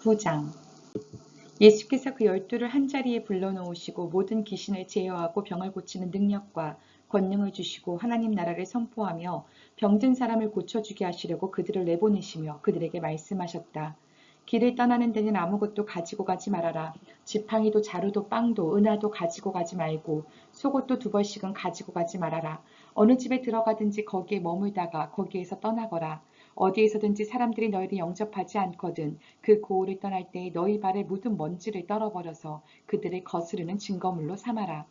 9장. 예수께서 그 12를 한자리에 불러놓으시고 모든 귀신을 제어하고 병을 고치는 능력과 권능을 주시고 하나님 나라를 선포하며 병든 사람을 고쳐주게 하시려고 그들을 내보내시며 그들에게 말씀하셨다. 길을 떠나는 데는 아무것도 가지고 가지 말아라. 지팡이도 자루도 빵도 은화도 가지고 가지 말고 속옷도 2벌씩은 가지고 가지 말아라. 어느 집에 들어가든지 거기에 머물다가 거기에서 떠나거라. 어디에서든지 사람들이 너희를 영접하지 않거든 그 고을을 떠날 때에 너희 발에 묻은 먼지를 떨어버려서 그들을 거스르는 증거물로 삼아라.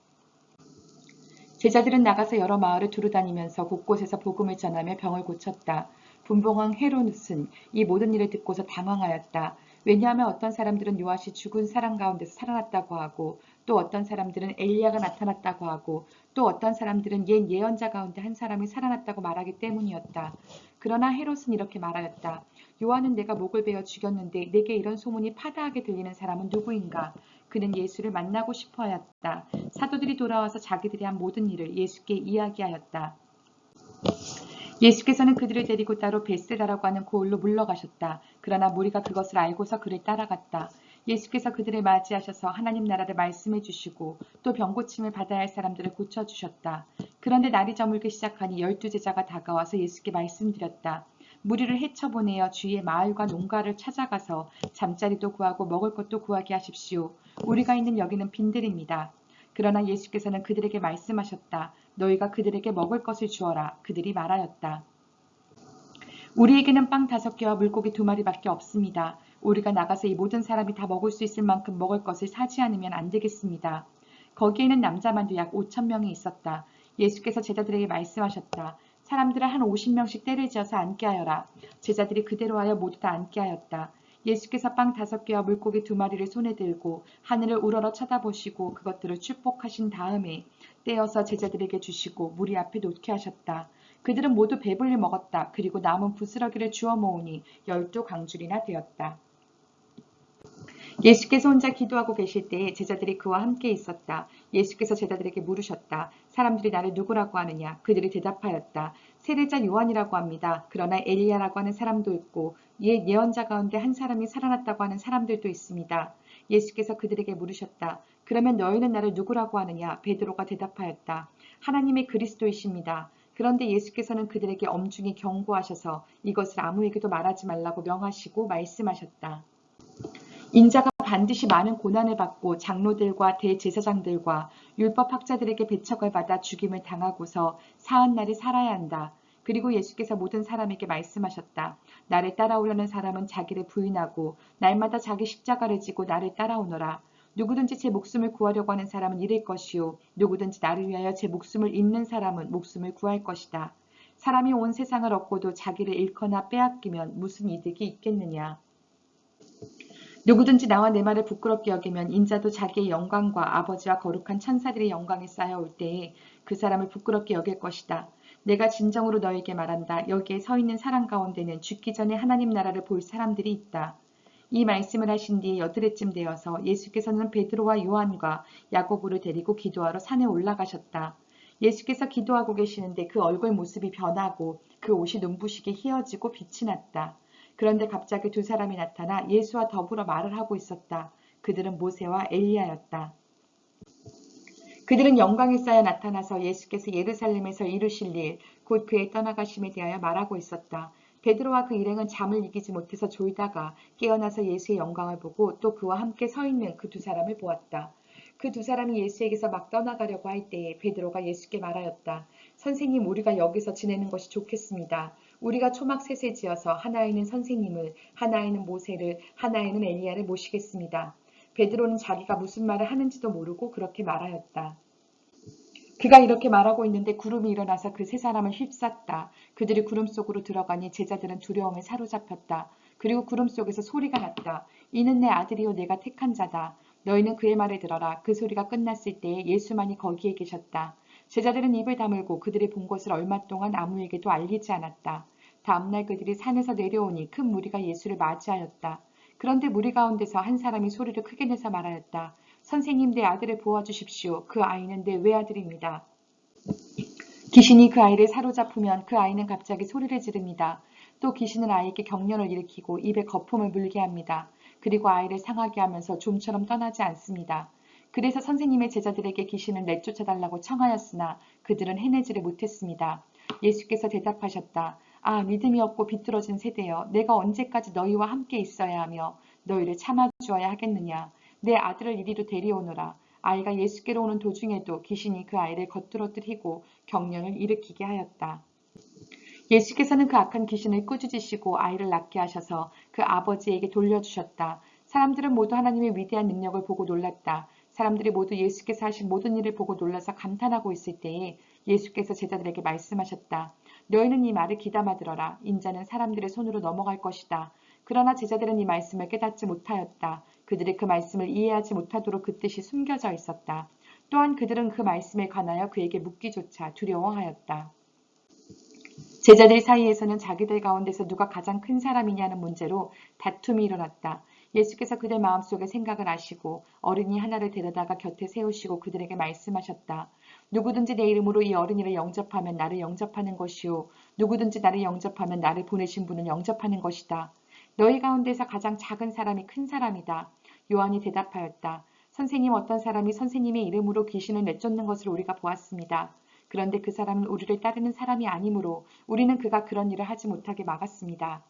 제자들은 나가서 여러 마을을 두루다니면서 곳곳에서 복음을 전하며 병을 고쳤다. 분봉왕 헤롯은 이 모든 일을 듣고서 당황하였다. 왜냐하면 어떤 사람들은 요한이 죽은 사람 가운데서 살아났다고 하고 또 어떤 사람들은 엘리야가 나타났다고 하고 또 어떤 사람들은 옛 예언자 가운데 한 사람이 살아났다고 말하기 때문이었다. 그러나 헤롯은 이렇게 말하였다. 요한은 내가 목을 베어 죽였는데 내게 이런 소문이 파다하게 들리는 사람은 누구인가? 그는 예수를 만나고 싶어 하였다. 사도들이 돌아와서 자기들이 한 모든 일을 예수께 이야기하였다. 예수께서는 그들을 데리고 따로 벳세다라고 하는 고을로 물러가셨다. 그러나 무리가 그것을 알고서 그를 따라갔다. 예수께서 그들을 맞이하셔서 하나님 나라를 말씀해 주시고 또 병고침을 받아야 할 사람들을 고쳐주셨다. 그런데 날이 저물기 시작하니 12제자가 다가와서 예수께 말씀드렸다. 무리를 헤쳐보내어 주위의 마을과 농가를 찾아가서 잠자리도 구하고 먹을 것도 구하게 하십시오. 우리가 있는 여기는 빈들입니다. 그러나 예수께서는 그들에게 말씀하셨다. 너희가 그들에게 먹을 것을 주어라. 그들이 말하였다. 우리에게는 빵 5개와 물고기 2마리밖에 없습니다. 우리가 나가서 이 모든 사람이 다 먹을 수 있을 만큼 먹을 것을 사지 않으면 안 되겠습니다. 거기에는 남자만도 약 5,000명이 있었다. 예수께서 제자들에게 말씀하셨다. 사람들을 한 50명씩 떼를 지어서 앉게 하여라. 제자들이 그대로 하여 모두 다 앉게 하였다. 예수께서 빵 5개와 물고기 2마리를 손에 들고 하늘을 우러러 쳐다보시고 그것들을 축복하신 다음에 떼어서 제자들에게 주시고 무리 앞에 놓게 하셨다. 그들은 모두 배불리 먹었다. 그리고 남은 부스러기를 주워 모으니 12강줄이나 되었다. 예수께서 혼자 기도하고 계실 때에 제자들이 그와 함께 있었다. 예수께서 제자들에게 물으셨다. 사람들이 나를 누구라고 하느냐? 그들이 대답하였다. 세례자 요한이라고 합니다. 그러나 엘리야라고 하는 사람도 있고 옛 예언자 가운데 한 사람이 살아났다고 하는 사람들도 있습니다. 예수께서 그들에게 물으셨다. 그러면 너희는 나를 누구라고 하느냐? 베드로가 대답하였다. 하나님의 그리스도이십니다. 그런데 예수께서는 그들에게 엄중히 경고하셔서 이것을 아무에게도 말하지 말라고 명하시고 말씀하셨다. 인자가 반드시 많은 고난을 받고 장로들과 대제사장들과 율법학자들에게 배척을 받아 죽임을 당하고서 사흘날이 살아야 한다. 그리고 예수께서 모든 사람에게 말씀하셨다. 나를 따라오려는 사람은 자기를 부인하고 날마다 자기 십자가를 지고 나를 따라오너라. 누구든지 제 목숨을 구하려고 하는 사람은 잃을 것이요 누구든지 나를 위하여 제 목숨을 잃는 사람은 목숨을 구할 것이다. 사람이 온 세상을 얻고도 자기를 잃거나 빼앗기면 무슨 이득이 있겠느냐. 누구든지 나와 내 말을 부끄럽게 여기면 인자도 자기의 영광과 아버지와 거룩한 천사들의 영광이 쌓여올 때에 그 사람을 부끄럽게 여길 것이다. 내가 진정으로 너에게 말한다. 여기에 서 있는 사람 가운데는 죽기 전에 하나님 나라를 볼 사람들이 있다. 이 말씀을 하신 뒤에 8해쯤 되어서 예수께서는 베드로와 요한과 야고보를 데리고 기도하러 산에 올라가셨다. 예수께서 기도하고 계시는데 그 얼굴 모습이 변하고 그 옷이 눈부시게 휘어지고 빛이 났다. 그런데 갑자기 2사람이 나타나 예수와 더불어 말을 하고 있었다. 그들은 모세와 엘리야였다. 그들은 영광에 쌓여 나타나서 예수께서 예루살렘에서 이루실 일, 곧 그의 떠나가심에 대하여 말하고 있었다. 베드로와 그 일행은 잠을 이기지 못해서 졸다가 깨어나서 예수의 영광을 보고 또 그와 함께 서 있는 그 2사람을 보았다. 그 2사람이 예수에게서 막 떠나가려고 할 때에 베드로가 예수께 말하였다. 선생님, 우리가 여기서 지내는 것이 좋겠습니다. 우리가 초막 셋을 지어서 하나에는 선생님을, 하나에는 모세를, 하나에는 엘리야를 모시겠습니다. 베드로는 자기가 무슨 말을 하는지도 모르고 그렇게 말하였다. 그가 이렇게 말하고 있는데 구름이 일어나서 그 3사람을 휩쌌다. 그들이 구름 속으로 들어가니 제자들은 두려움에 사로잡혔다. 그리고 구름 속에서 소리가 났다. 이는 내 아들이요 내가 택한 자다. 너희는 그의 말을 들어라. 그 소리가 끝났을 때에 예수만이 거기에 계셨다. 제자들은 입을 다물고 그들이 본 것을 얼마 동안 아무에게도 알리지 않았다. 다음날 그들이 산에서 내려오니 큰 무리가 예수를 맞이하였다. 그런데 무리 가운데서 한 사람이 소리를 크게 내서 말하였다. 선생님, 내 아들을 보아주십시오. 그 아이는 내 외아들입니다. 귀신이 그 아이를 사로잡으면 그 아이는 갑자기 소리를 지릅니다. 또 귀신은 아이에게 경련을 일으키고 입에 거품을 물게 합니다. 그리고 아이를 상하게 하면서 좀처럼 떠나지 않습니다. 그래서 선생님의 제자들에게 귀신을 내쫓아달라고 청하였으나 그들은 해내지를 못했습니다. 예수께서 대답하셨다. 아, 믿음이 없고 비뚤어진 세대여, 내가 언제까지 너희와 함께 있어야 하며 너희를 참아주어야 하겠느냐. 내 아들을 이리로 데려오너라. 아이가 예수께로 오는 도중에도 귀신이 그 아이를 겉들어뜨리고 경련을 일으키게 하였다. 예수께서는 그 악한 귀신을 꾸짖으시고 아이를 낫게 하셔서 그 아버지에게 돌려주셨다. 사람들은 모두 하나님의 위대한 능력을 보고 놀랐다. 사람들이 모두 예수께서 하신 모든 일을 보고 놀라서 감탄하고 있을 때에 예수께서 제자들에게 말씀하셨다. 너희는 이 말을 귀담아 들어라. 인자는 사람들의 손으로 넘어갈 것이다. 그러나 제자들은 이 말씀을 깨닫지 못하였다. 그들이 그 말씀을 이해하지 못하도록 그 뜻이 숨겨져 있었다. 또한 그들은 그 말씀에 관하여 그에게 묻기조차 두려워하였다. 제자들 사이에서는 자기들 가운데서 누가 가장 큰 사람이냐는 문제로 다툼이 일어났다. 예수께서 그들 마음속의 생각을 아시고 어린이 하나를 데려다가 곁에 세우시고 그들에게 말씀하셨다. 누구든지 내 이름으로 이 어린이를 영접하면 나를 영접하는 것이요. 누구든지 나를 영접하면 나를 보내신 분을 영접하는 것이다. 너희 가운데서 가장 작은 사람이 큰 사람이다. 요한이 대답하였다. 선생님, 어떤 사람이 선생님의 이름으로 귀신을 내쫓는 것을 우리가 보았습니다. 그런데 그 사람은 우리를 따르는 사람이 아니므로 우리는 그가 그런 일을 하지 못하게 막았습니다.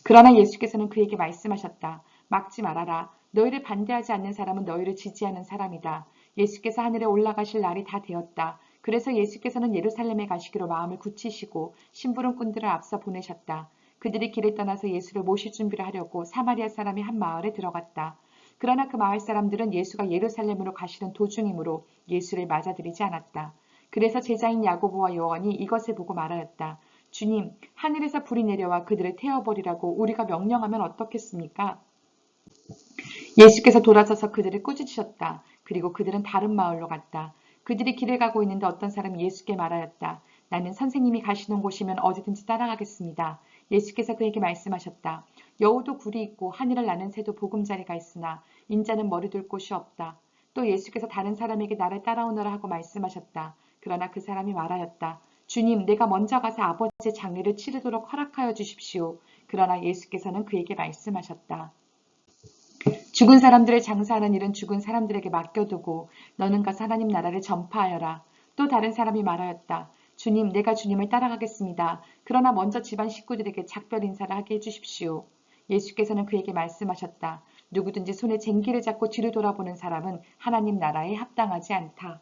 그러나 예수께서는 그에게 말씀하셨다. 막지 말아라. 너희를 반대하지 않는 사람은 너희를 지지하는 사람이다. 예수께서 하늘에 올라가실 날이 다 되었다. 그래서 예수께서는 예루살렘에 가시기로 마음을 굳히시고 심부름꾼들을 앞서 보내셨다. 그들이 길을 떠나서 예수를 모실 준비를 하려고 사마리아 사람이 한 마을에 들어갔다. 그러나 그 마을 사람들은 예수가 예루살렘으로 가시는 도중이므로 예수를 맞아들이지 않았다. 그래서 제자인 야고보와 요한이 이것을 보고 말하였다. 주님, 하늘에서 불이 내려와 그들을 태워버리라고 우리가 명령하면 어떻겠습니까? 예수께서 돌아서서 그들을 꾸짖으셨다. 그리고 그들은 다른 마을로 갔다. 그들이 길을 가고 있는데 어떤 사람이 예수께 말하였다. 나는 선생님이 가시는 곳이면 어디든지 따라가겠습니다. 예수께서 그에게 말씀하셨다. 여우도 굴이 있고 하늘을 나는 새도 보금자리가 있으나 인자는 머리둘 곳이 없다. 또 예수께서 다른 사람에게 나를 따라오너라 하고 말씀하셨다. 그러나 그 사람이 말하였다. 주님, 내가 먼저 가서 아버지의 장례를 치르도록 허락하여 주십시오. 그러나 예수께서는 그에게 말씀하셨다. 죽은 사람들을 장사하는 일은 죽은 사람들에게 맡겨두고 너는 가서 하나님 나라를 전파하여라. 또 다른 사람이 말하였다. 주님, 내가 주님을 따라가겠습니다. 그러나 먼저 집안 식구들에게 작별 인사를 하게 해주십시오. 예수께서는 그에게 말씀하셨다. 누구든지 손에 쟁기를 잡고 뒤를 돌아보는 사람은 하나님 나라에 합당하지 않다.